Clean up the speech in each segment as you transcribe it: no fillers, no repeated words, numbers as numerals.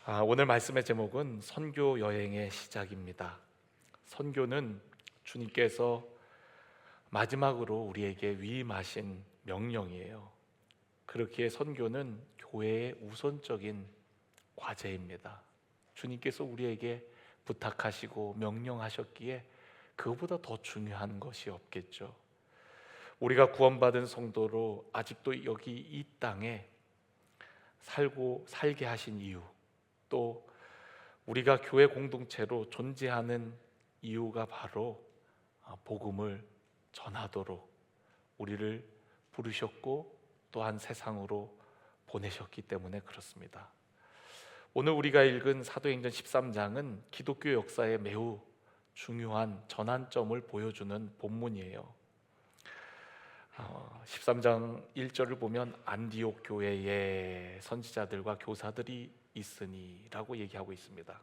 오늘 말씀의 제목은 선교 여행의 시작입니다. 선교는 주님께서 마지막으로 우리에게 위임하신 명령이에요. 그렇기에 선교는 교회의 우선적인 과제입니다. 주님께서 우리에게 부탁하시고 명령하셨기에 그것보다 더 중요한 것이 없겠죠. 우리가 구원받은 성도로 아직도 여기 이 땅에 살게 하신 이유, 또 우리가 교회 공동체로 존재하는 이유가 바로 복음을 전하도록 우리를 부르셨고 또한 세상으로 보내셨기 때문에 그렇습니다. 오늘 우리가 읽은 사도행전 13장은 기독교 역사에 매우 중요한 전환점을 보여주는 본문이에요. 13장 1절을 보면 안디옥 교회에 선지자들과 교사들이 있으니 라고 얘기하고 있습니다.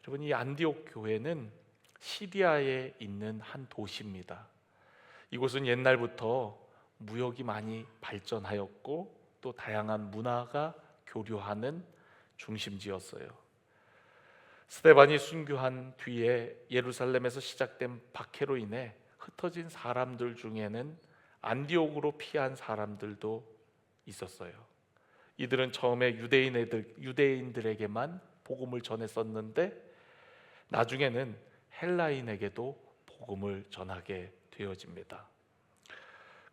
여러분, 이 안디옥 교회는 시리아에 있는 한 도시입니다. 이곳은 옛날부터 무역이 많이 발전하였고 또 다양한 문화가 교류하는 중심지였어요. 스데반이 순교한 뒤에 예루살렘에서 시작된 박해로 인해 흩어진 사람들 중에는 안디옥으로 피한 사람들도 있었어요. 이들은 처음에 유대인들에게만 복음을 전했었는데 나중에는 헬라인에게도 복음을 전하게 되어집니다.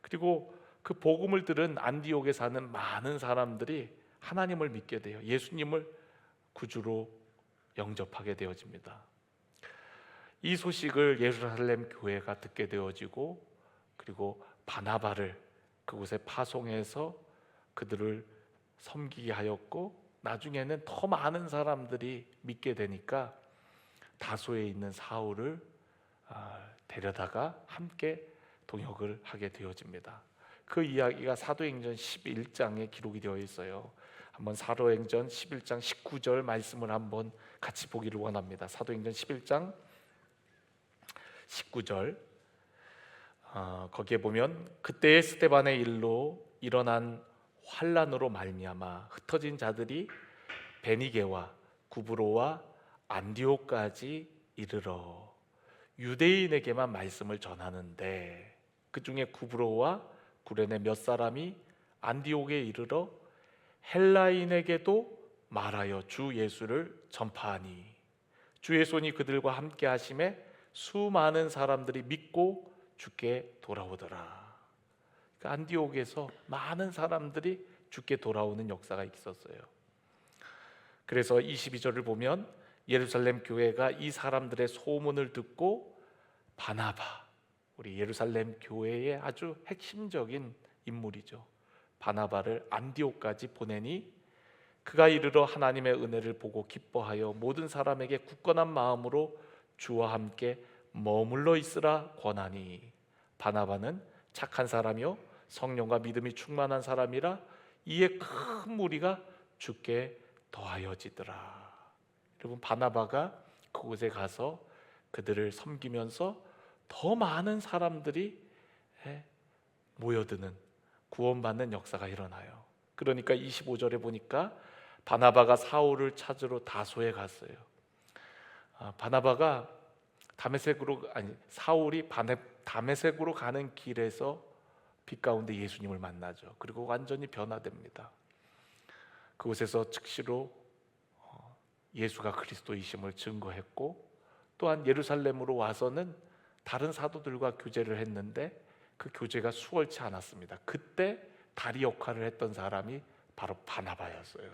그리고 그 복음을 들은 안디옥에 사는 많은 사람들이 하나님을 믿게 돼요. 예수님을 구주로 영접하게 되어집니다. 이 소식을 예루살렘 교회가 듣게 되어지고 그리고 바나바를 그곳에 파송해서 그들을 섬기게 하였고 나중에는 더 많은 사람들이 믿게 되니까 다소에 있는 사울을 데려다가 함께 동역을 하게 되어집니다. 그 이야기가 사도행전 11장에 기록이 되어 있어요. 한번 사도행전 11장 19절 말씀을 한번 같이 보기를 원합니다. 사도행전 11장 19절 거기에 보면 그때의 스데반의 일로 일어난 환란으로 말미암아 흩어진 자들이 베니게와 구브로와 안디옥까지 이르러 유대인에게만 말씀을 전하는데 그 중에 구브로와 구레네 몇 사람이 안디옥에 이르러 헬라인에게도 말하여 주 예수를 전파하니 주의 손이 그들과 함께 하심에 수많은 사람들이 믿고 주께 돌아오더라. 그러니까 안디옥에서 많은 사람들이 주께 돌아오는 역사가 있었어요. 그래서 22절을 보면 예루살렘 교회가 이 사람들의 소문을 듣고 바나바, 우리 예루살렘 교회의 아주 핵심적인 인물이죠. 바나바를 안디옥까지 보내니 그가 이르러 하나님의 은혜를 보고 기뻐하여 모든 사람에게 굳건한 마음으로 주와 함께 머물러 있으라 권하니 바나바는 착한 사람이요 성령과 믿음이 충만한 사람이라 이에 큰 무리가 주께 더하여지더라. 여러분, 바나바가 그곳에 가서 그들을 섬기면서 더 많은 사람들이 모여드는 구원받는 역사가 일어나요. 그러니까 25절에 보니까 바나바가 사울을 찾으러 다소에 갔어요. 사울이 다메섹으로 가는 길에서 빛 가운데 예수님을 만나죠. 그리고 완전히 변화됩니다. 그곳에서 즉시로 예수가 그리스도이심을 증거했고 또한 예루살렘으로 와서는 다른 사도들과 교제를 했는데 그 교제가 수월치 않았습니다. 그때 다리 역할을 했던 사람이 바로 바나바였어요.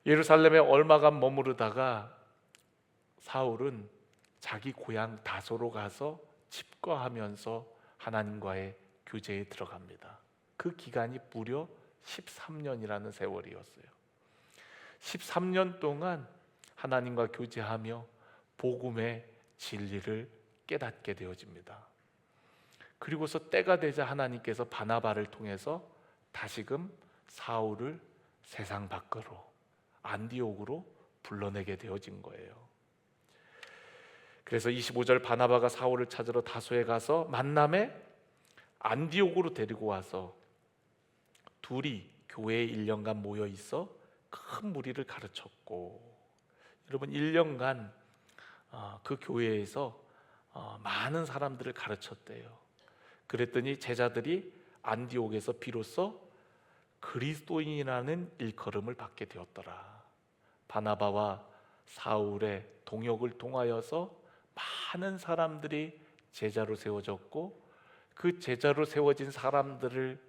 예루살렘에 얼마간 머무르다가 사울은 자기 고향 다소로 가서 집거하면서 하나님과의 교제에 들어갑니다. 그 기간이 무려 13년이라는 세월이었어요. 13년 동안 하나님과 교제하며 복음의 진리를 깨닫게 되어집니다. 그리고서 때가 되자 하나님께서 바나바를 통해서 다시금 사울을 세상 밖으로 안디옥으로 불러내게 되어진 거예요. 그래서 25절 바나바가 사울을 찾으러 다소에 가서 만남에 안디옥으로 데리고 와서 둘이 교회에 1년간 모여 있어 큰 무리를 가르쳤고, 여러분 1년간 그 교회에서 많은 사람들을 가르쳤대요. 그랬더니 제자들이 안디옥에서 비로소 그리스도인이라는 일컬음을 받게 되었더라. 바나바와 사울의 동역을 통하여서 많은 사람들이 제자로 세워졌고, 그 제자로 세워진 사람들을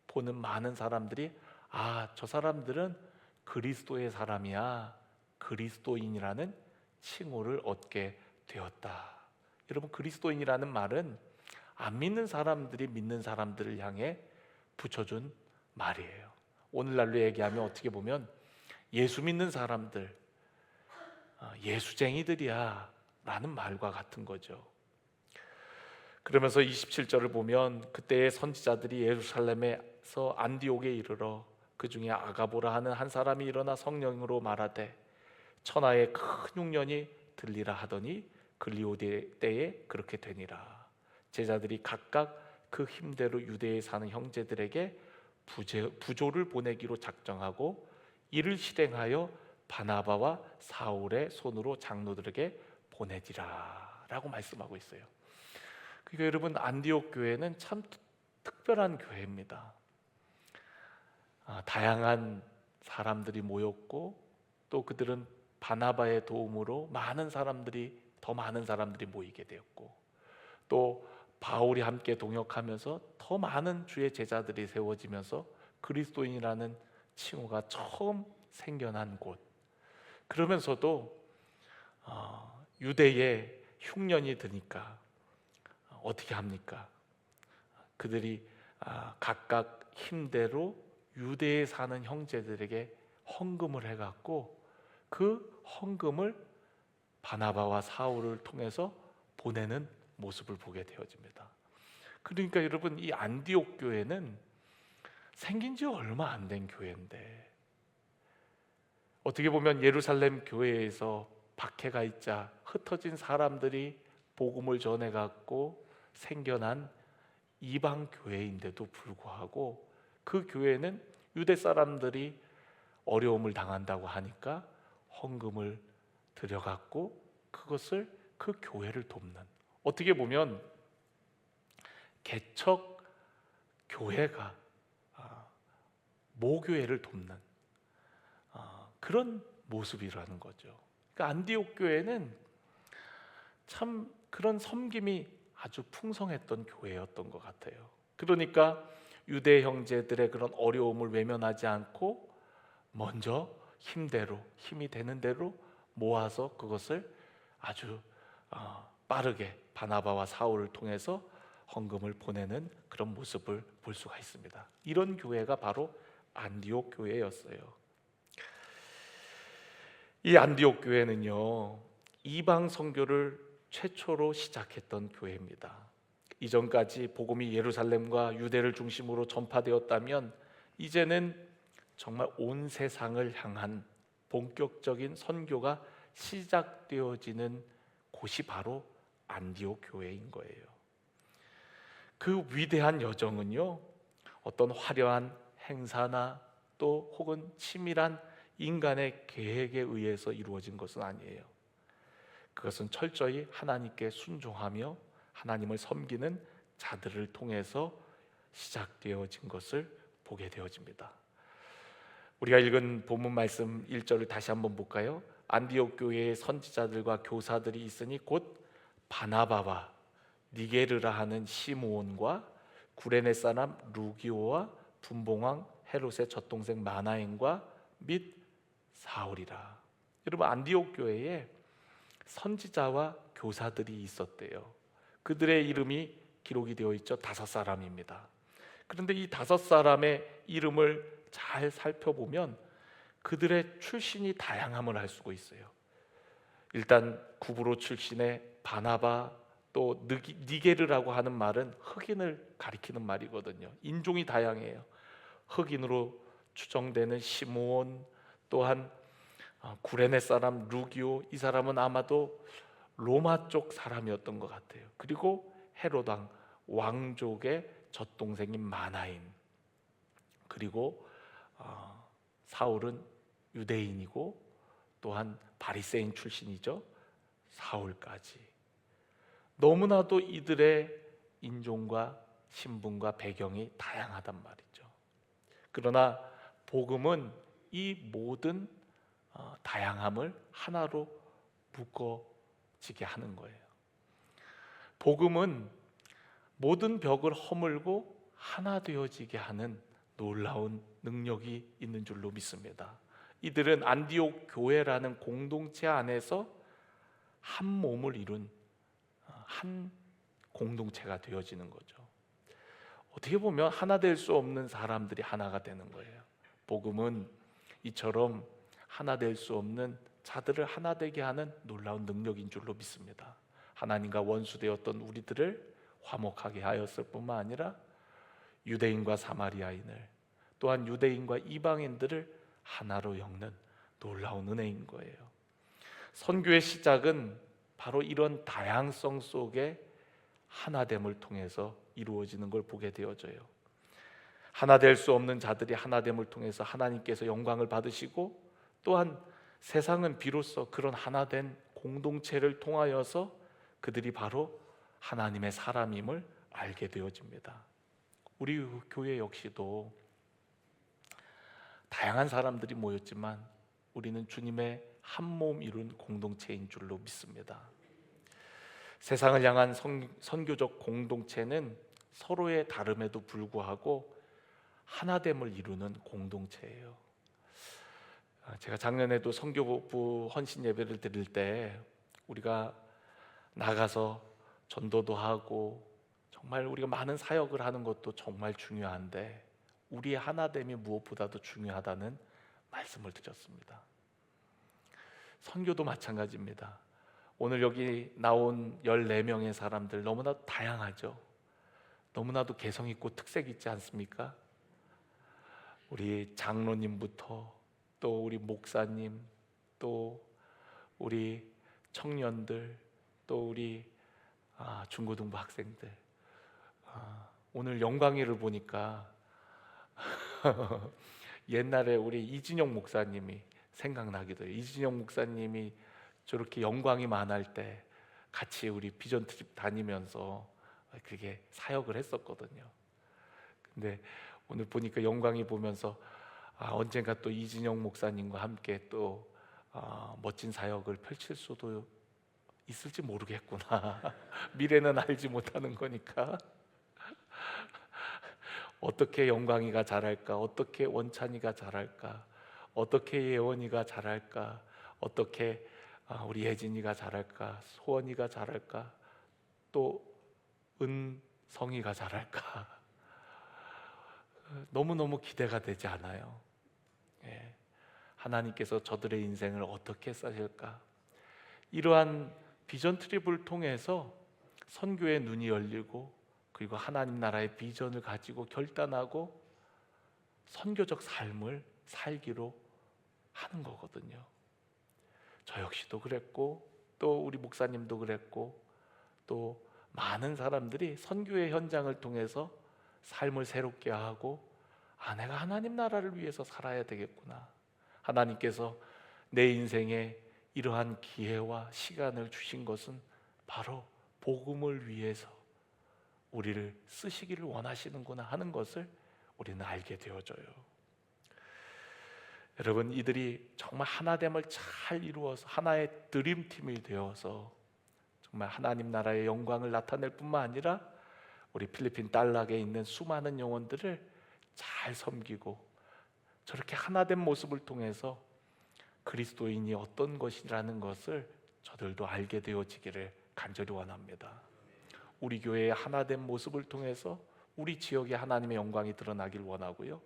보는 많은 사람들이 저 사람들은 그리스도의 사람이야, 그리스도인이라는 칭호를 얻게 되었다. 여러분, 그리스도인이라는 말은 안 믿는 사람들이 믿는 사람들을 향해 붙여준 말이에요. 오늘날로 얘기하면 어떻게 보면 예수 믿는 사람들, 예수쟁이들이야 라는 말과 같은 거죠. 그러면서 27절을 보면 그때의 선지자들이 예루살렘에서 안디옥에 이르러 그 중에 아가보라 하는 한 사람이 일어나 성령으로 말하되 천하의 큰 흉년이 들리라 하더니 글리오데 때에 그렇게 되니라. 제자들이 각각 그 힘대로 유대에 사는 형제들에게 부조를 보내기로 작정하고 이를 실행하여 바나바와 사울의 손으로 장로들에게 보내지라 라고 말씀하고 있어요. 그러니까 여러분, 안디옥 교회는 참 특별한 교회입니다. 다양한 사람들이 모였고, 또 그들은 바나바의 도움으로 더 많은 사람들이 모이게 되었고, 또 바울이 함께 동역하면서 더 많은 주의 제자들이 세워지면서 그리스도인이라는 칭호가 처음 생겨난 곳. 그러면서도 유대에 흉년이 드니까 어떻게 합니까? 그들이 각각 힘대로 유대에 사는 형제들에게 헌금을 해갖고 그 헌금을 바나바와 사울을 통해서 보내는 모습을 보게 되어집니다. 그러니까 여러분, 이 안디옥 교회는 생긴 지 얼마 안 된 교회인데, 어떻게 보면 예루살렘 교회에서 박해가 있자 흩어진 사람들이 복음을 전해갖고 생겨난 이방 교회인데도 불구하고 그 교회는 유대 사람들이 어려움을 당한다고 하니까 헌금을 들여갖고 그것을 그 교회를 돕는, 어떻게 보면 개척 교회가 모교회를 돕는 그런 모습이라는 거죠. 그러니까 안디옥 교회는 참 그런 섬김이 아주 풍성했던 교회였던 것 같아요. 그러니까 유대 형제들의 그런 어려움을 외면하지 않고 먼저 힘이 되는 대로 모아서 그것을 아주 빠르게 바나바와 사울을 통해서 헌금을 보내는 그런 모습을 볼 수가 있습니다. 이런 교회가 바로 안디옥 교회였어요. 이 안디옥 교회는요, 이방 선교를 최초로 시작했던 교회입니다. 이전까지 복음이 예루살렘과 유대를 중심으로 전파되었다면 이제는 정말 온 세상을 향한 본격적인 선교가 시작되어지는 곳이 바로 안디옥 교회인 거예요. 그 위대한 여정은요, 어떤 화려한 행사나 또 혹은 치밀한 인간의 계획에 의해서 이루어진 것은 아니에요. 그것은 철저히 하나님께 순종하며 하나님을 섬기는 자들을 통해서 시작되어진 것을 보게 되어집니다. 우리가 읽은 본문 말씀 1절을 다시 한번 볼까요? 안디옥 교회의 선지자들과 교사들이 있으니 곧 바나바와 니게르라 하는 시므온과 구레네 사람 루기오와 분봉왕 헤롯의 젖동생 마나엔과 및 사울이라. 여러분, 안디옥 교회에 선지자와 교사들이 있었대요. 그들의 이름이 기록이 되어 있죠. 5사람입니다. 그런데 이 5사람의 이름을 잘 살펴보면 그들의 출신이 다양함을 알 수가 있어요. 일단 구브로 출신의 바나바, 또 니게르라고 하는 말은 흑인을 가리키는 말이거든요. 인종이 다양해요. 흑인으로 추정되는 시므온, 또한 구레네 사람 루기오, 이 사람은 아마도 로마 쪽 사람이었던 것 같아요. 그리고 헤로당 왕족의 젖동생인 마나임, 그리고 사울은 유대인이고 또한 바리새인 출신이죠. 사울까지. 너무나도 이들의 인종과 신분과 배경이 다양하단 말이죠. 그러나 복음은 이 모든 다양함을 하나로 묶어지게 하는 거예요. 복음은 모든 벽을 허물고 하나 되어지게 하는 놀라운 능력이 있는 줄로 믿습니다. 이들은 안디옥 교회라는 공동체 안에서 한 몸을 이룬 한 공동체가 되어지는 거죠. 어떻게 보면 하나 될 수 없는 사람들이 하나가 되는 거예요. 복음은 이처럼 하나 될 수 없는 자들을 하나 되게 하는 놀라운 능력인 줄로 믿습니다. 하나님과 원수되었던 우리들을 화목하게 하였을 뿐만 아니라 유대인과 사마리아인을, 또한 유대인과 이방인들을 하나로 엮는 놀라운 은혜인 거예요. 선교의 시작은 바로 이런 다양성 속에 하나됨을 통해서 이루어지는 걸 보게 되어져요. 하나 될 수 없는 자들이 하나됨을 통해서 하나님께서 영광을 받으시고, 또한 세상은 비로소 그런 하나된 공동체를 통하여서 그들이 바로 하나님의 사람임을 알게 되어집니다. 우리 교회 역시도 다양한 사람들이 모였지만 우리는 주님의 한 몸 이룬 공동체인 줄로 믿습니다. 세상을 향한 선교적 공동체는 서로의 다름에도 불구하고 하나됨을 이루는 공동체예요. 제가 작년에도 선교부 헌신 예배를 드릴 때 우리가 나가서 전도도 하고 정말 우리가 많은 사역을 하는 것도 정말 중요한데 우리의 하나됨이 무엇보다도 중요하다는 말씀을 드렸습니다. 선교도 마찬가지입니다. 오늘 여기 나온 14명의 사람들 너무나도 다양하죠. 너무나도 개성 있고 특색 있지 않습니까? 우리 장로님부터 또 우리 목사님, 또 우리 청년들, 또 우리 중고등부 학생들. 오늘 영광이를 보니까 옛날에 우리 이진영 목사님이 생각나기도 해요. 이진영 목사님이 저렇게 영광이 만할 때 같이 우리 비전 트립 다니면서 그게 사역을 했었거든요. 근데 오늘 보니까 영광이 보면서 언젠가 또 이진영 목사님과 함께 또 멋진 사역을 펼칠 수도 있을지 모르겠구나. 미래는 알지 못하는 거니까. 어떻게 영광이가 잘할까? 어떻게 원찬이가 잘할까? 어떻게 예원이가 잘할까? 어떻게 우리 예진이가 잘할까? 소원이가 잘할까? 또 은성이가 잘할까? 너무너무 기대가 되지 않아요? 예. 하나님께서 저들의 인생을 어떻게 사실까? 이러한 비전 트립을 통해서 선교의 눈이 열리고, 그리고 하나님 나라의 비전을 가지고 결단하고 선교적 삶을 살기로 하는 거거든요. 저 역시도 그랬고, 또 우리 목사님도 그랬고, 또 많은 사람들이 선교의 현장을 통해서 삶을 새롭게 하고, 내가 하나님 나라를 위해서 살아야 되겠구나. 하나님께서 내 인생에 이러한 기회와 시간을 주신 것은 바로 복음을 위해서 우리를 쓰시기를 원하시는구나 하는 것을 우리는 알게 되어져요. 여러분, 이들이 정말 하나됨을 잘 이루어서 하나의 드림팀이 되어서 정말 하나님 나라의 영광을 나타낼 뿐만 아니라 우리 필리핀 딸락에 있는 수많은 영혼들을 잘 섬기고, 저렇게 하나된 모습을 통해서 그리스도인이 어떤 것이라는 것을 저들도 알게 되어지기를 간절히 원합니다. 우리 교회의 하나된 모습을 통해서 우리 지역에 하나님의 영광이 드러나길 원하고요,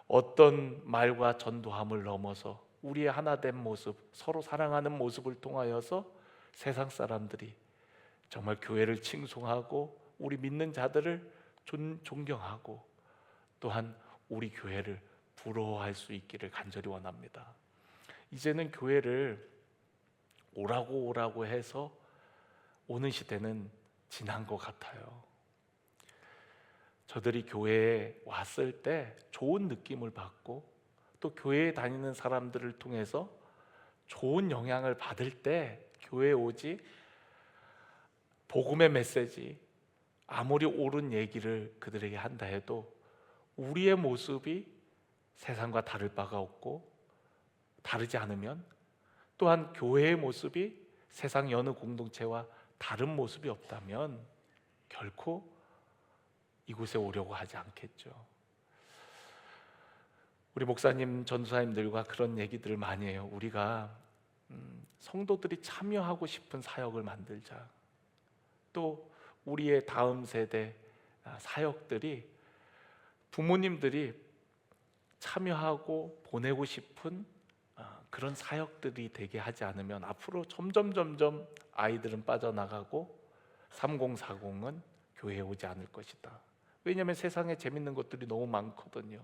어떤 말과 전도함을 넘어서 우리의 하나된 모습, 서로 사랑하는 모습을 통하여서 세상 사람들이 정말 교회를 칭송하고 우리 믿는 자들을 존경하고, 또한 우리 교회를 부러워할 수 있기를 간절히 원합니다. 이제는 교회를 오라고 해서 오는 시대는 지난 것 같아요. 저들이 교회에 왔을 때 좋은 느낌을 받고, 또 교회에 다니는 사람들을 통해서 좋은 영향을 받을 때 교회에 오지, 복음의 메시지, 아무리 옳은 얘기를 그들에게 한다 해도 우리의 모습이 세상과 다를 바가 없고, 다르지 않으면, 또한 교회의 모습이 세상 여느 공동체와 다른 모습이 없다면 결코 이곳에 오려고 하지 않겠죠. 우리 목사님, 전도사님들과 그런 얘기들을 많이 해요. 우리가 성도들이 참여하고 싶은 사역을 만들자. 또 우리의 다음 세대 사역들이 부모님들이 참여하고 보내고 싶은 그런 사역들이 되게 하지 않으면 앞으로 점점 아이들은 빠져나가고 3040은 교회에 오지 않을 것이다. 왜냐하면 세상에 재밌는 것들이 너무 많거든요.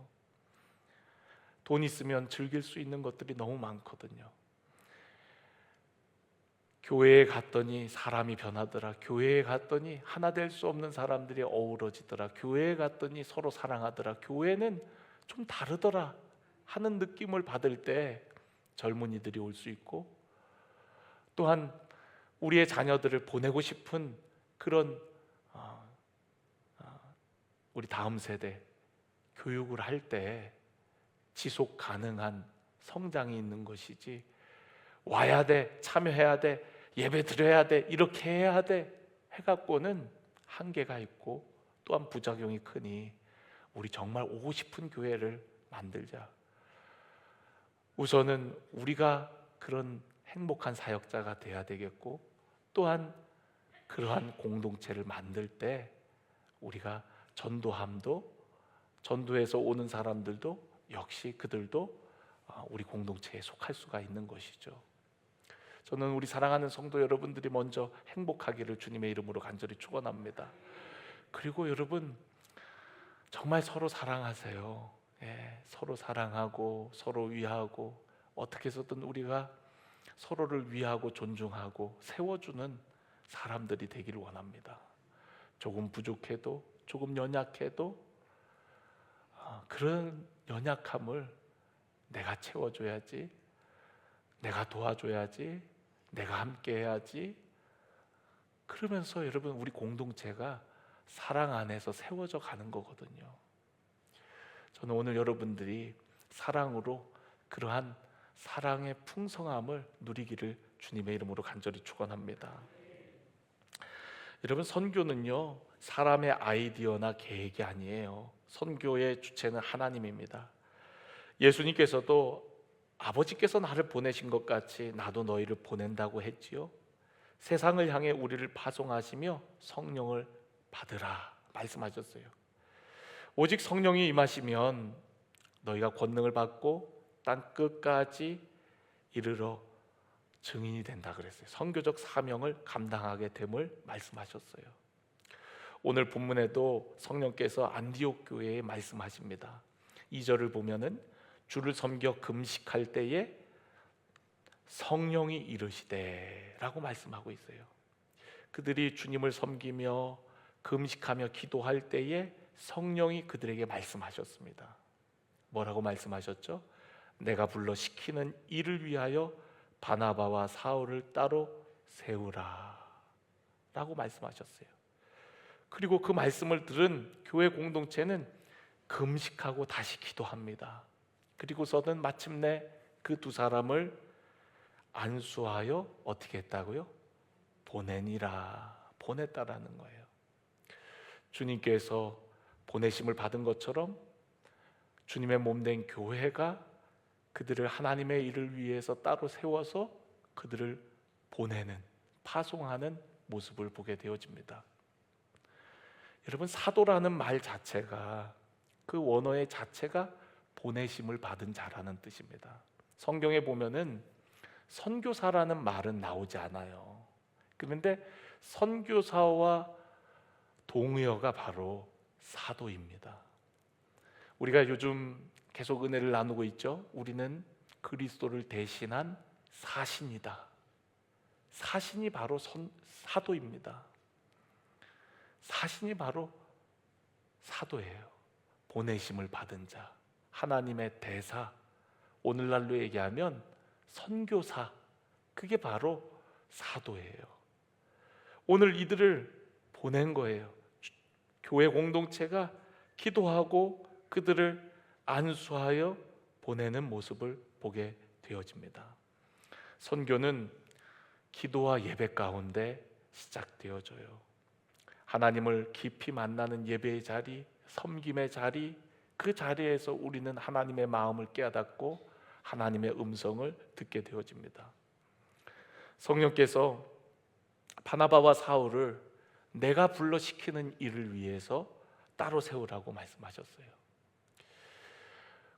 돈 있으면 즐길 수 있는 것들이 너무 많거든요. 교회에 갔더니 사람이 변하더라. 교회에 갔더니 하나 될 수 없는 사람들이 어우러지더라. 교회에 갔더니 서로 사랑하더라. 교회는 좀 다르더라 하는 느낌을 받을 때 젊은이들이 올 수 있고, 또한 우리의 자녀들을 보내고 싶은 그런 우리 다음 세대 교육을 할 때 지속 가능한 성장이 있는 것이지, 와야 돼, 참여해야 돼, 예배 드려야 돼, 이렇게 해야 돼 해갖고는 한계가 있고 또한 부작용이 크니 우리 정말 오고 싶은 교회를 만들자. 우선은 우리가 그런 행복한 사역자가 돼야 되겠고, 또한 그러한 공동체를 만들 때 우리가 전도함도, 전도에서 오는 사람들도 역시 그들도 우리 공동체에 속할 수가 있는 것이죠. 저는 우리 사랑하는 성도 여러분들이 먼저 행복하기를 주님의 이름으로 간절히 축원합니다. 그리고 여러분, 정말 서로 사랑하세요. 서로 사랑하고 서로 위하고, 어떻게 해서든 우리가 서로를 위하고 존중하고 세워주는 사람들이 되기를 원합니다. 조금 부족해도, 조금 연약해도 그런 연약함을 내가 채워줘야지, 내가 도와줘야지, 내가 함께 해야지. 그러면서 여러분, 우리 공동체가 사랑 안에서 세워져 가는 거거든요. 저는 오늘 여러분들이 사랑으로 그러한 사랑의 풍성함을 누리기를 주님의 이름으로 간절히 축원합니다. 여러분, 선교는요 사람의 아이디어나 계획이 아니에요. 선교의 주체는 하나님입니다. 예수님께서도 아버지께서 나를 보내신 것 같이 나도 너희를 보낸다고 했지요. 세상을 향해 우리를 파송하시며 성령을 받으라 말씀하셨어요. 오직 성령이 임하시면 너희가 권능을 받고 땅 끝까지 이르러 증인이 된다 그랬어요. 선교적 사명을 감당하게 됨을 말씀하셨어요. 오늘 본문에도 성령께서 안디옥 교회에 말씀하십니다. 2절을 보면은 주를 섬겨 금식할 때에 성령이 이르시되 라고 말씀하고 있어요. 그들이 주님을 섬기며 금식하며 기도할 때에 성령이 그들에게 말씀하셨습니다. 뭐라고 말씀하셨죠? 내가 불러 시키는 일을 위하여 바나바와 사울을 따로 세우라 라고 말씀하셨어요. 그리고 그 말씀을 들은 교회 공동체는 금식하고 다시 기도합니다. 그리고서는 마침내 그 두 사람을 안수하여 어떻게 했다고요? 보냈다라는 거예요. 주님께서 보내심을 받은 것처럼 주님의 몸된 교회가 그들을 하나님의 일을 위해서 따로 세워서 그들을 보내는, 파송하는 모습을 보게 되어집니다. 여러분, 사도라는 말 자체가, 그 원어의 자체가 보내심을 받은 자라는 뜻입니다. 성경에 보면은 선교사라는 말은 나오지 않아요. 그런데 선교사와 동의어가 바로 사도입니다. 우리가 요즘 계속 은혜를 나누고 있죠. 우리는 그리스도를 대신한 사신이다. 사신이 바로 사도입니다. 사신이 바로 사도예요. 보내심을 받은 자, 하나님의 대사, 오늘날로 얘기하면 선교사, 그게 바로 사도예요. 오늘 이들을 보낸 거예요. 교회 공동체가 기도하고 그들을 안수하여 보내는 모습을 보게 되어집니다. 선교는 기도와 예배 가운데 시작되어져요. 하나님을 깊이 만나는 예배의 자리, 섬김의 자리, 그 자리에서 우리는 하나님의 마음을 깨닫고 하나님의 음성을 듣게 되어집니다. 성령께서 바나바와 사울을 내가 불러 시키는 일을 위해서 따로 세우라고 말씀하셨어요.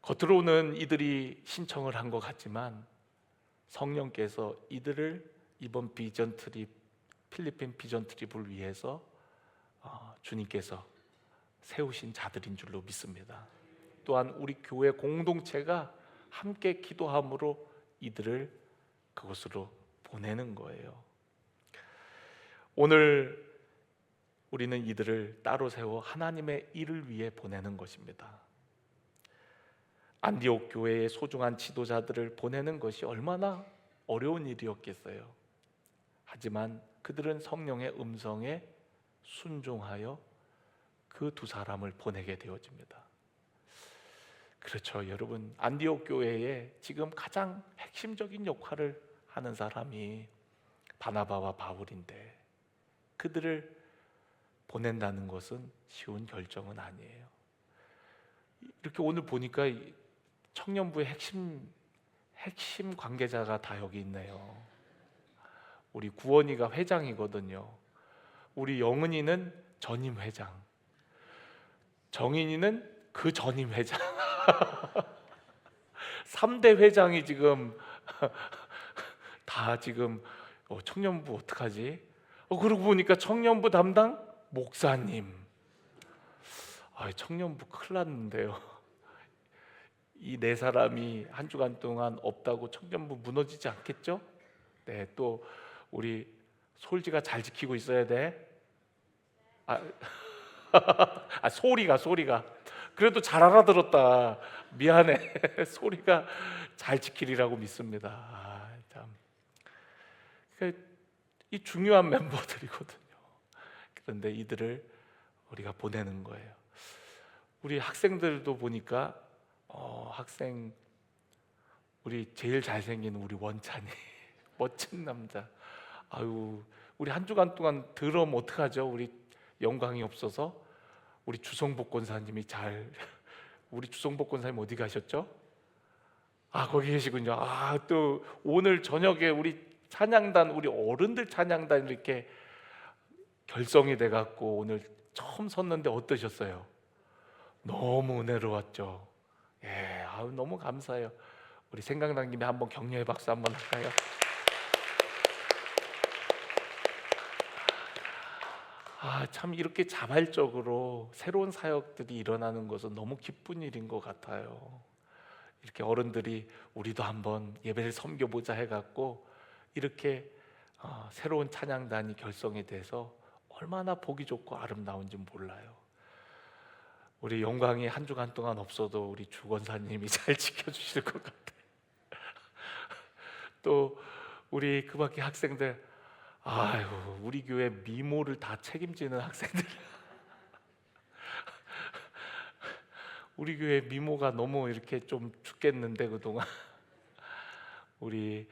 겉으로는 이들이 신청을 한 것 같지만 성령께서 이들을 이번 비전 트립, 필리핀 비전 트립을 위해서 주님께서 세우신 자들인 줄로 믿습니다. 또한 우리 교회 공동체가 함께 기도함으로 이들을 그곳으로 보내는 거예요. 오늘 우리는 이들을 따로 세워 하나님의 일을 위해 보내는 것입니다. 안디옥 교회의 소중한 지도자들을 보내는 것이 얼마나 어려운 일이었겠어요. 하지만 그들은 성령의 음성에 순종하여 그 두 사람을 보내게 되어집니다. 그렇죠, 여러분. 안디옥 교회에 지금 가장 핵심적인 역할을 하는 사람이 바나바와 바울인데 그들을 보낸다는 것은 쉬운 결정은 아니에요. 이렇게 오늘 보니까 청년부의 핵심 관계자가 다 여기 있네요. 우리 구원이가 회장이거든요. 우리 영은이는 전임 회장, 정인이는 그 전임 회장. 3대 회장이 지금 다 지금 청년부 어떡하지? 그러고 보니까 청년부 담당 목사님. 청년부 큰일 났는데요. 이 네 사람이 한 주간 동안 없다고 청년부 무너지지 않겠죠? 네, 또 우리 솔지가 잘 지키고 있어야 돼. 소리가 그래도 잘 알아들었다. 미안해. 소리가 잘 지키리라고 믿습니다. 참. 그러니까 이 중요한 멤버들이거든요. 그런데 이들을 우리가 보내는 거예요. 우리 학생들도 보니까 학생 우리 제일 잘생긴 우리 원찬이 멋진 남자. 아유, 우리 한 주간 동안 들으면 어떡하죠? 우리 영광이 없어서 우리 주성복 권사님이 우리 주성복 권사님 어디 가셨죠? 거기 계시군요. 또 오늘 저녁에 우리 찬양단, 우리 어른들 찬양단 이렇게 결성이 돼갖고 오늘 처음 섰는데 어떠셨어요? 너무 은혜로웠죠. 예, 너무 감사해요. 우리 생각난 김에 한번 격려의 박수 한번 할까요? 참 이렇게 자발적으로 새로운 사역들이 일어나는 것은 너무 기쁜 일인 것 같아요. 이렇게 어른들이 우리도 한번 예배를 섬겨보자 해갖고 이렇게 새로운 찬양단이 결성이 돼서 얼마나 보기 좋고 아름다운지 몰라요. 우리 영광이 한 주간 동안 없어도 우리 주 권사님이 잘 지켜주실 것 같아요. 또 우리 그 밖에 학생들, 우리 교회 미모를 다 책임지는 학생들. 우리 교회 미모가 너무 이렇게 좀 죽겠는데 그동안 우리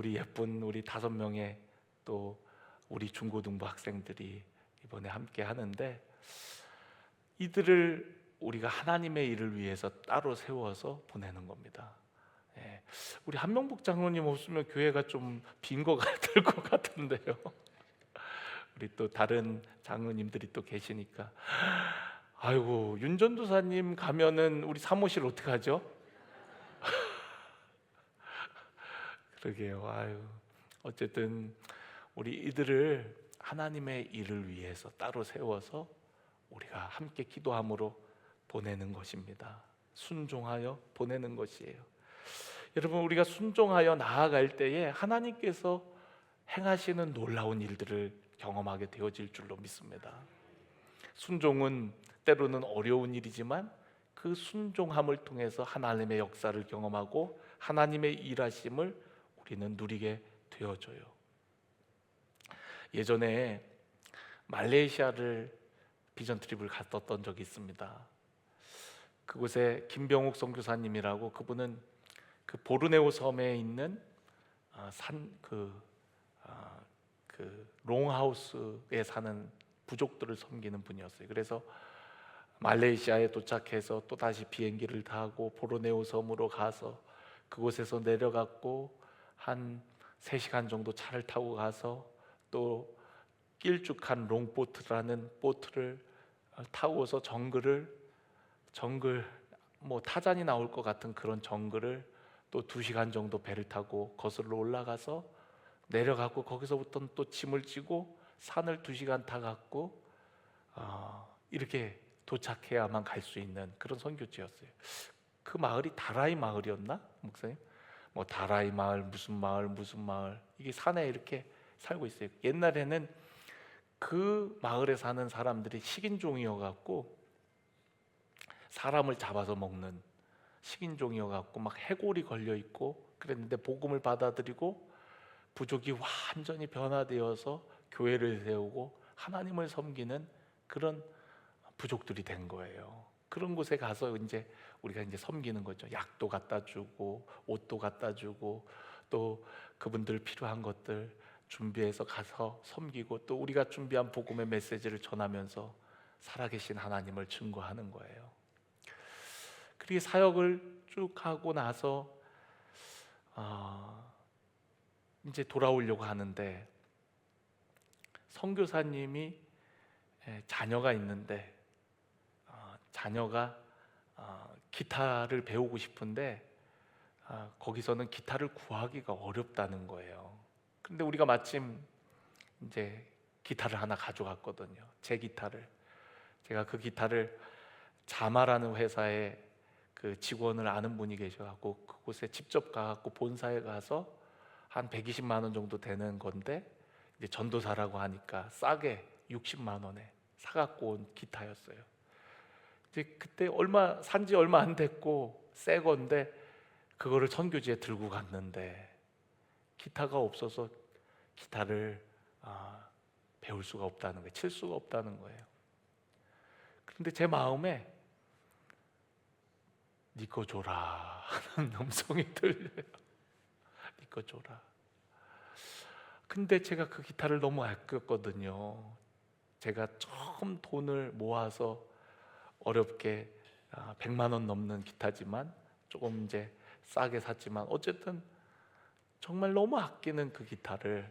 예쁜 우리 5명의 또 우리 중고등부 학생들이 이번에 함께 하는데 이들을 우리가 하나님의 일을 위해서 따로 세워서 보내는 겁니다. 우리 한명복 장로님 없으면 교회가 좀 빈 것 같을 것 같은데요. 우리 또 다른 장로님들이 또 계시니까 아이고, 윤전도사님 가면은 우리 사무실 어떻게 하죠? 그러게요. 어쨌든 우리 이들을 하나님의 일을 위해서 따로 세워서 우리가 함께 기도함으로 보내는 것입니다. 순종하여 보내는 것이에요. 여러분, 우리가 순종하여 나아갈 때에 하나님께서 행하시는 놀라운 일들을 경험하게 되어질 줄로 믿습니다. 순종은 때로는 어려운 일이지만 그 순종함을 통해서 하나님의 역사를 경험하고 하나님의 일하심을 우리는 누리게 되어져요. 예전에 말레이시아를 비전 트립을 갔었던 적이 있습니다. 그곳에 김병욱 선교사님이라고, 그분은 그 보르네오 섬에 있는 그 롱하우스에 사는 부족들을 섬기는 분이었어요. 그래서 말레이시아에 도착해서 또 다시 비행기를 타고 보르네오 섬으로 가서 그곳에서 내려갔고 한 3시간 정도 차를 타고 가서 또 길쭉한 롱보트라는 보트를 타고서 정글 뭐 타잔이 나올 것 같은 그런 정글을 또 2시간 정도 배를 타고 거슬러 올라가서 내려가고, 거기서부터는 또 짐을 지고 산을 2시간 타갖고 이렇게 도착해야만 갈 수 있는 그런 선교지였어요. 그 마을이 다라이 마을이었나? 목사님? 뭐 다라이 마을 무슨 마을 이게 산에 이렇게 살고 있어요. 옛날에는 그 마을에 사는 사람들이 식인종이어갖고 사람을 잡아서 먹는 식인종이어갖고 막 해골이 걸려 있고 그랬는데, 복음을 받아들이고 부족이 완전히 변화되어서 교회를 세우고 하나님을 섬기는 그런 부족들이 된 거예요. 그런 곳에 가서 이제 우리가 이제 섬기는 거죠. 약도 갖다 주고 옷도 갖다 주고 또 그분들 필요한 것들 준비해서 가서 섬기고, 또 우리가 준비한 복음의 메시지를 전하면서 살아계신 하나님을 증거하는 거예요. 그렇게 사역을 쭉 하고 나서 이제 돌아오려고 하는데, 선교사님이 자녀가 있는데 자녀가 기타를 배우고 싶은데 거기서는 기타를 구하기가 어렵다는 거예요. 근데 우리가 마침 이제 기타를 하나 가져갔거든요. 제 기타를. 제가 그 기타를 자마라는 회사에 그 직원을 아는 분이 계셔갖고 그곳에 직접 가갖고 본사에 가서 한 120만 원 정도 되는 건데, 이제 전도사라고 하니까 싸게 60만 원에 사갖고 온 기타였어요. 이제 그때 산지 얼마 안 됐고 새 건데 그거를 선교지에 들고 갔는데 기타가 없어서 기타를 배울 수가 없다는 거예요. 칠 수가 없다는 거예요. 그런데 제 마음에 네 거 줘라 하는 음성이 들려요. 네 거 줘라. 근데 제가 그 기타를 너무 아꼈거든요. 제가 처음 돈을 모아서 어렵게 100만 원 넘는 기타지만 조금 이제 싸게 샀지만 어쨌든 정말 너무 아끼는 그 기타를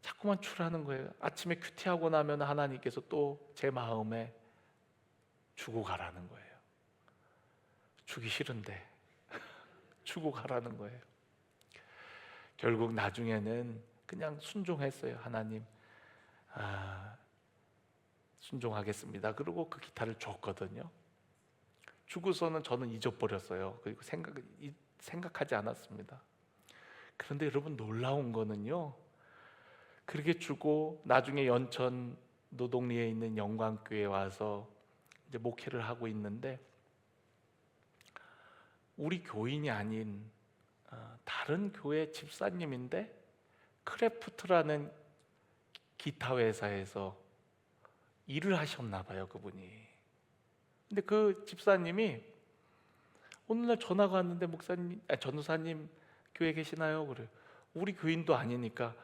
자꾸만 주라는 거예요. 아침에 큐티하고 나면 하나님께서 또 제 마음에 주고 가라는 거예요. 주기 싫은데 주고 가라는 거예요. 결국 나중에는 그냥 순종했어요. 하나님, 순종하겠습니다. 그리고 그 기타를 줬거든요. 주고서는 저는 잊어버렸어요. 그리고 생각하지 않았습니다. 그런데 여러분, 놀라운 거는요, 그렇게 주고 나중에 연천 노동리에 있는 영광교회에 와서 이제 목회를 하고 있는데, 우리 교인이 아닌 다른 교회 집사님인데 크래프트라는 기타 회사에서 일을 하셨나 봐요, 그분이. 근데 그 집사님이 어느 날 전화가 왔는데, 목사님, 전도사님 교회 계시나요? 그래. 우리 교인도 아니니까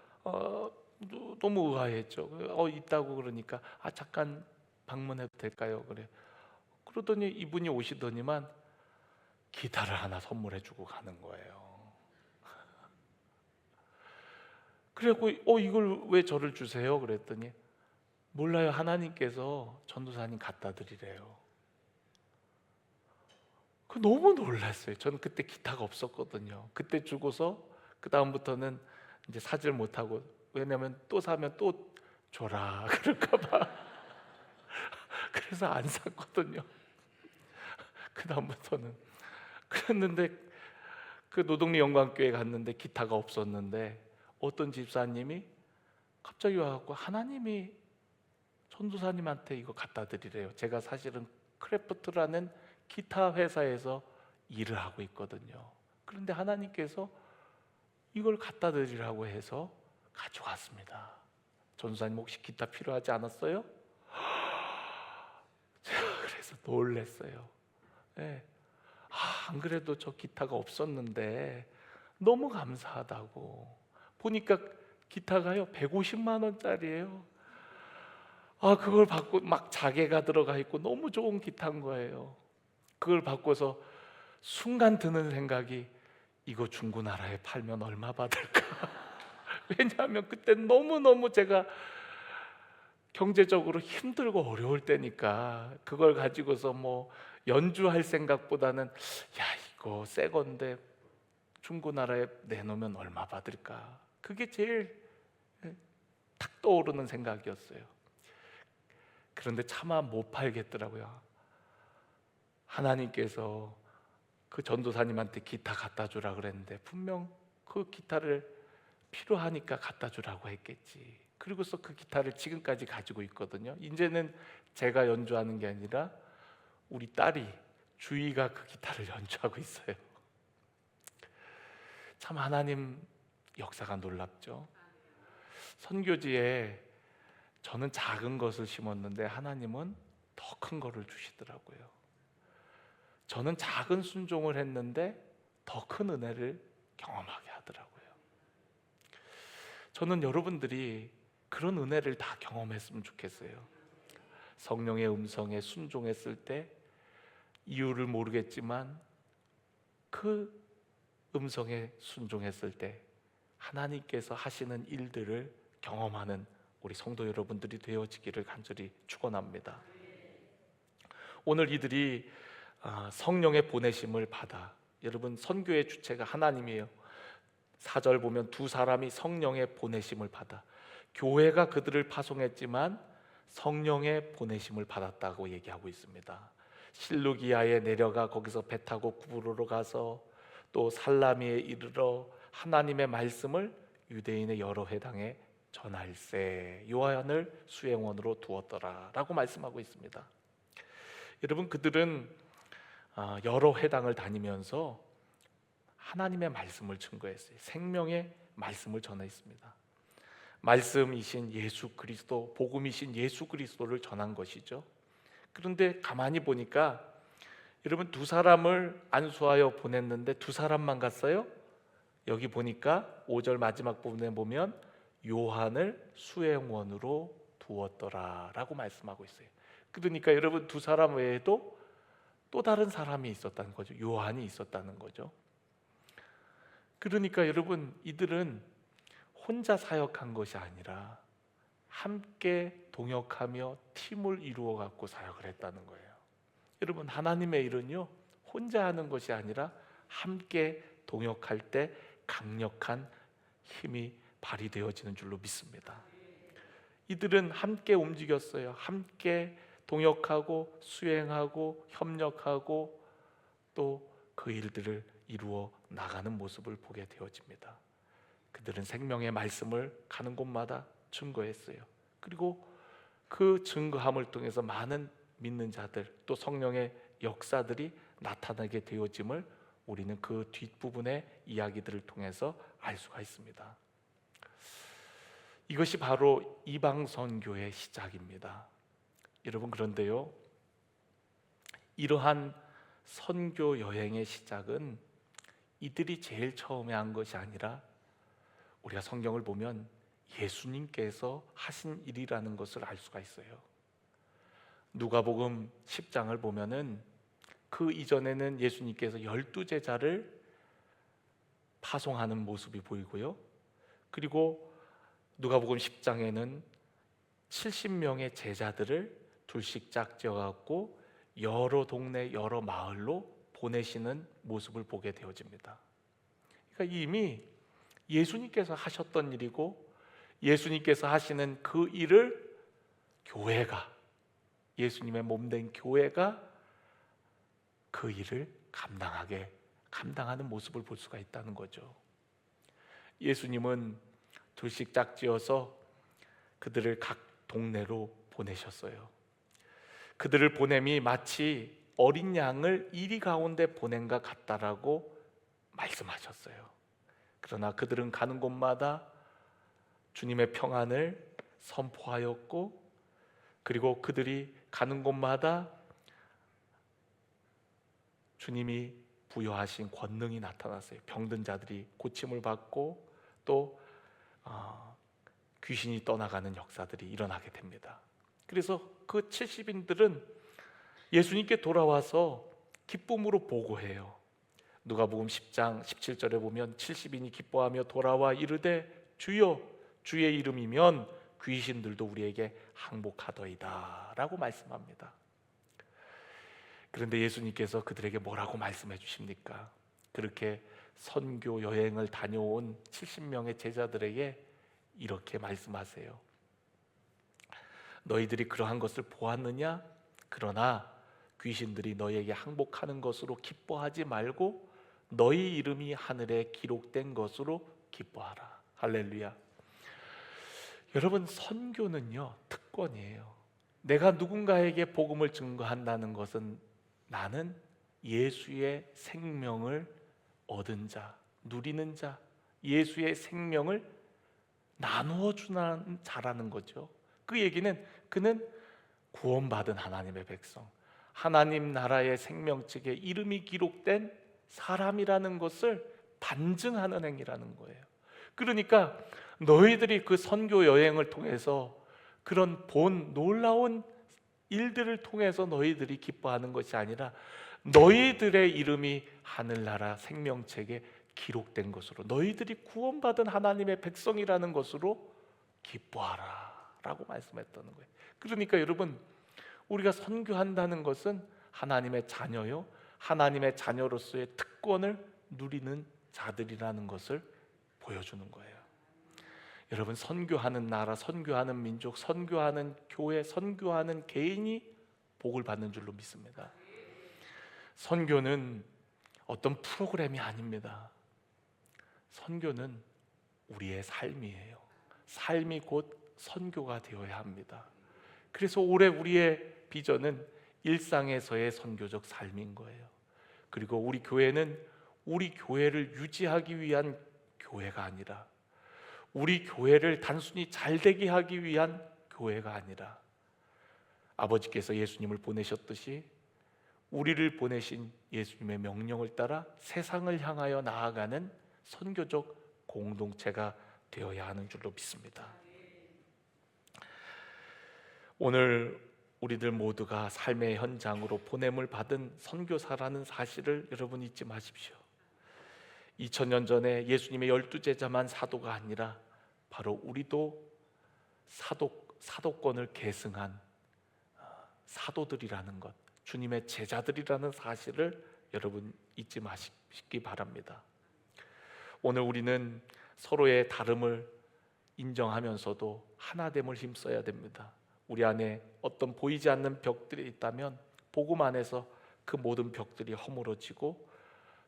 너무 의아했죠. 있다고 그러니까 잠깐 방문해도 될까요? 그래. 그러더니 이분이 오시더니만 기타를 하나 선물해주고 가는 거예요. 그래갖고 이걸 왜 저를 주세요? 그랬더니 몰라요, 하나님께서 전도사님 갖다 드리래요. 너무 놀랐어요. 저는 그때 기타가 없었거든요. 그때 주고서 그 다음부터는 이제 사질 못하고, 왜냐면 또 사면 또 줘라 그럴까봐 그래서 안 샀거든요. 그 다음부터는. 그랬는데 그 노동리 영광교회 갔는데 기타가 없었는데 어떤 집사님이 갑자기 와갖고 하나님이 전도사님한테 이거 갖다 드리래요. 제가 사실은 크래프트라는 기타 회사에서 일을 하고 있거든요. 그런데 하나님께서 이걸 갖다 드리라고 해서 가져갔습니다. 전도사님 혹시 기타 필요하지 않았어요? 제가 그래서 놀랐어요. 네. 안 그래도 저 기타가 없었는데 너무 감사하다고. 보니까 기타가요 150만 원짜리예요. 그걸 받고 막 자개가 들어가 있고 너무 좋은 기타인 거예요. 그걸 받고서 순간 드는 생각이, 이거 중고나라에 팔면 얼마 받을까? 왜냐하면 그때 너무너무 제가 경제적으로 힘들고 어려울 때니까 그걸 가지고서 뭐 연주할 생각보다는 이거 새 건데 중고나라에 내놓으면 얼마 받을까? 그게 제일 탁 떠오르는 생각이었어요. 그런데 차마 못 팔겠더라고요. 하나님께서 그 전도사님한테 기타 갖다 주라 그랬는데 분명 그 기타를 필요하니까 갖다 주라고 했겠지. 그리고서 그 기타를 지금까지 가지고 있거든요. 이제는 제가 연주하는 게 아니라 우리 딸이, 주희가 그 기타를 연주하고 있어요. 참 하나님 역사가 놀랍죠. 선교지에 저는 작은 것을 심었는데 하나님은 더 큰 것을 주시더라고요. 저는 작은 순종을 했는데 더 큰 은혜를 경험하게 하더라고요. 저는 여러분들이 그런 은혜를 다 경험했으면 좋겠어요. 성령의 음성에 순종했을 때 이유를 모르겠지만 그 음성에 순종했을 때 하나님께서 하시는 일들을 경험하는 우리 성도 여러분들이 되어지기를 간절히 축원합니다. 오늘 이들이 성령의 보내심을 받아, 여러분 선교의 주체가 하나님이에요. 4절 보면 두 사람이 성령의 보내심을 받아, 교회가 그들을 파송했지만 성령의 보내심을 받았다고 얘기하고 있습니다. 실루기아에 내려가 거기서 배 타고 구브로로 가서 또 살라미에 이르러 하나님의 말씀을 유대인의 여러 회당에 전할세 요한을 수행원으로 두었더라 라고 말씀하고 있습니다. 여러분, 그들은 여러 회당을 다니면서 하나님의 말씀을 증거했어요. 생명의 말씀을 전했습니다. 말씀이신 예수 그리스도, 복음이신 예수 그리스도를 전한 것이죠. 그런데 가만히 보니까 여러분, 두 사람을 안수하여 보냈는데 두 사람만 갔어요? 여기 보니까 5절 마지막 부분에 보면 요한을 수행원으로 두었더라 라고 말씀하고 있어요. 그러니까 여러분, 두 사람 외에도 또 다른 사람이 있었다는 거죠. 요한이 있었다는 거죠. 그러니까 여러분, 이들은 혼자 사역한 것이 아니라 함께 동역하며 팀을 이루어 갖고 사역을 했다는 거예요. 여러분, 하나님의 일은요 혼자 하는 것이 아니라 함께 동역할 때 강력한 힘이 발휘되어지는 줄로 믿습니다. 이들은 함께 움직였어요. 함께 동역하고 수행하고 협력하고 또 그 일들을 이루어 나가는 모습을 보게 되어집니다. 그들은 생명의 말씀을 가는 곳마다 증거했어요. 그리고 그 증거함을 통해서 많은 믿는 자들, 또 성령의 역사들이 나타나게 되어짐을 우리는 그 뒷부분의 이야기들을 통해서 알 수가 있습니다. 이것이 바로 이방 선교의 시작입니다. 여러분, 그런데요, 이러한 선교 여행의 시작은 이들이 제일 처음에 한 것이 아니라 우리가 성경을 보면 예수님께서 하신 일이라는 것을 알 수가 있어요. 누가복음 10장을 보면은 그 이전에는 예수님께서 12제자를 파송하는 모습이 보이고요. 그리고 누가복음 10장에는 70명의 제자들을 둘씩 짝지어 갖고 여러 동네 여러 마을로 보내시는 모습을 보게 되어집니다. 그러니까 이미 예수님께서 하셨던 일이고 예수님께서 하시는 그 일을 교회가, 예수님의 몸된 교회가 그 일을 감당하는 모습을 볼 수가 있다는 거죠. 예수님은 둘씩 짝지어서 그들을 각 동네로 보내셨어요. 그들을 보냄이 마치 어린 양을 이리 가운데 보낸과 같다라고 말씀하셨어요. 그러나 그들은 가는 곳마다 주님의 평안을 선포하였고, 그리고 그들이 가는 곳마다 주님이 부여하신 권능이 나타났어요. 병든 자들이 고침을 받고 또 귀신이 떠나가는 역사들이 일어나게 됩니다. 그래서 그 70인들은 예수님께 돌아와서 기쁨으로 보고해요. 누가복음 10장 17절에 보면 70인이 기뻐하며 돌아와 이르되 주여, 주의 이름이면 귀신들도 우리에게 항복하더이다 라고 말씀합니다. 그런데 예수님께서 그들에게 뭐라고 말씀해 주십니까? 그렇게 선교 여행을 다녀온 70명의 제자들에게 이렇게 말씀하세요. 너희들이 그러한 것을 보았느냐? 그러나 귀신들이 너희에게 항복하는 것으로 기뻐하지 말고 너희 이름이 하늘에 기록된 것으로 기뻐하라. 할렐루야. 여러분, 선교는요, 특권이에요. 내가 누군가에게 복음을 증거한다는 것은 나는 예수의 생명을 얻은 자, 누리는 자, 예수의 생명을 나누어 주는 자라는 거죠. 그 얘기는 그는 구원받은 하나님의 백성, 하나님 나라의 생명책에 이름이 기록된 사람이라는 것을 반증하는 행위라는 거예요. 그러니까 너희들이 그 선교 여행을 통해서 그런 본 놀라운 일들을 통해서 너희들이 기뻐하는 것이 아니라 너희들의 이름이 하늘나라 생명책에 기록된 것으로, 너희들이 구원받은 하나님의 백성이라는 것으로 기뻐하라 라고 말씀했다는 거예요. 그러니까 여러분, 우리가 선교한다는 것은 하나님의 자녀요, 하나님의 자녀로서의 특권을 누리는 자들이라는 것을 보여주는 거예요. 여러분, 선교하는 나라, 선교하는 민족, 선교하는 교회, 선교하는 개인이 복을 받는 줄로 믿습니다. 선교는 어떤 프로그램이 아닙니다. 선교는 우리의 삶이에요. 삶이 곧 선교가 되어야 합니다. 그래서 올해 우리의 비전은 일상에서의 선교적 삶인 거예요. 그리고 우리 교회는 우리 교회를 유지하기 위한 교회가 아니라, 우리 교회를 단순히 잘되게 하기 위한 교회가 아니라, 아버지께서 예수님을 보내셨듯이 우리를 보내신 예수님의 명령을 따라 세상을 향하여 나아가는 선교적 공동체가 되어야 하는 줄로 믿습니다. 오늘 우리들 모두가 삶의 현장으로 보냄을 받은 선교사라는 사실을 여러분 잊지 마십시오. 2000년 전에 예수님의 12제자만 사도가 아니라 바로 우리도 사도권을 계승한 사도들이라는 것, 주님의 제자들이라는 사실을 여러분 잊지 마시기 바랍니다. 오늘 우리는 서로의 다름을 인정하면서도 하나됨을 힘써야 됩니다. 우리 안에 어떤 보이지 않는 벽들이 있다면 복음 안에서 그 모든 벽들이 허물어지고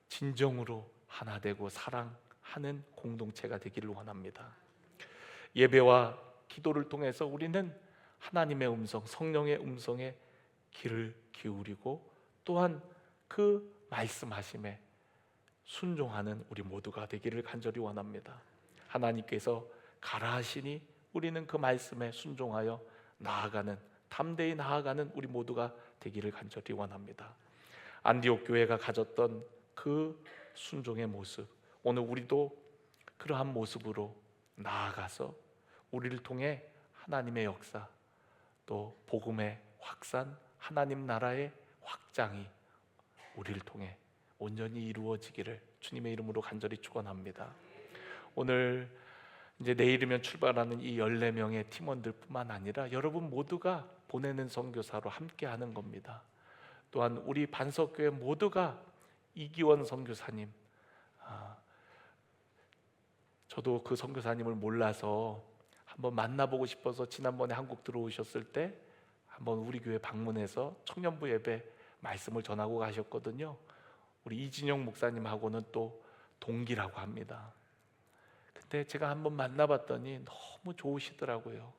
진정으로 하나 되고 사랑하는 공동체가 되기를 원합니다. 예배와 기도를 통해서 우리는 하나님의 음성, 성령의 음성에 귀를 기울이고 또한 그 말씀하심에 순종하는 우리 모두가 되기를 간절히 원합니다. 하나님께서 가라 하시니 우리는 그 말씀에 순종하여 나아가는, 담대히 나아가는 우리 모두가 되기를 간절히 원합니다. 안디옥 교회가 가졌던 그 순종의 모습, 오늘 우리도 그러한 모습으로 나아가서 우리를 통해 하나님의 역사, 또 복음의 확산, 하나님 나라의 확장이 우리를 통해 온전히 이루어지기를 주님의 이름으로 간절히 축원합니다. 오늘 이제 내일이면 출발하는 이 14명의 팀원들뿐만 아니라 여러분 모두가 보내는 선교사로 함께하는 겁니다. 또한 우리 반석교회 모두가 이기원 선교사님, 저도 그 선교사님을 몰라서 한번 만나보고 싶어서 지난번에 한국 들어오셨을 때 한번 우리 교회 방문해서 청년부 예배 말씀을 전하고 가셨거든요. 우리 이진영 목사님하고는 또 동기라고 합니다. 근데 제가 한번 만나봤더니 너무 좋으시더라고요.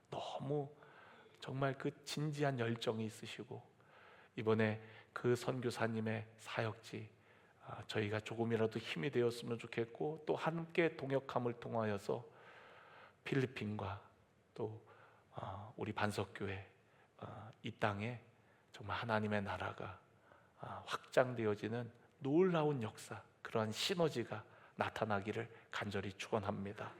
너무 정말 그 진지한 열정이 있으시고, 이번에 그 선교사님의 사역지 저희가 조금이라도 힘이 되었으면 좋겠고, 또 함께 동역함을 통하여서 필리핀과 또 우리 반석교회 이 땅에 정말 하나님의 나라가 확장되어지는 놀라운 역사, 그러한 시너지가 나타나기를 간절히 축원합니다.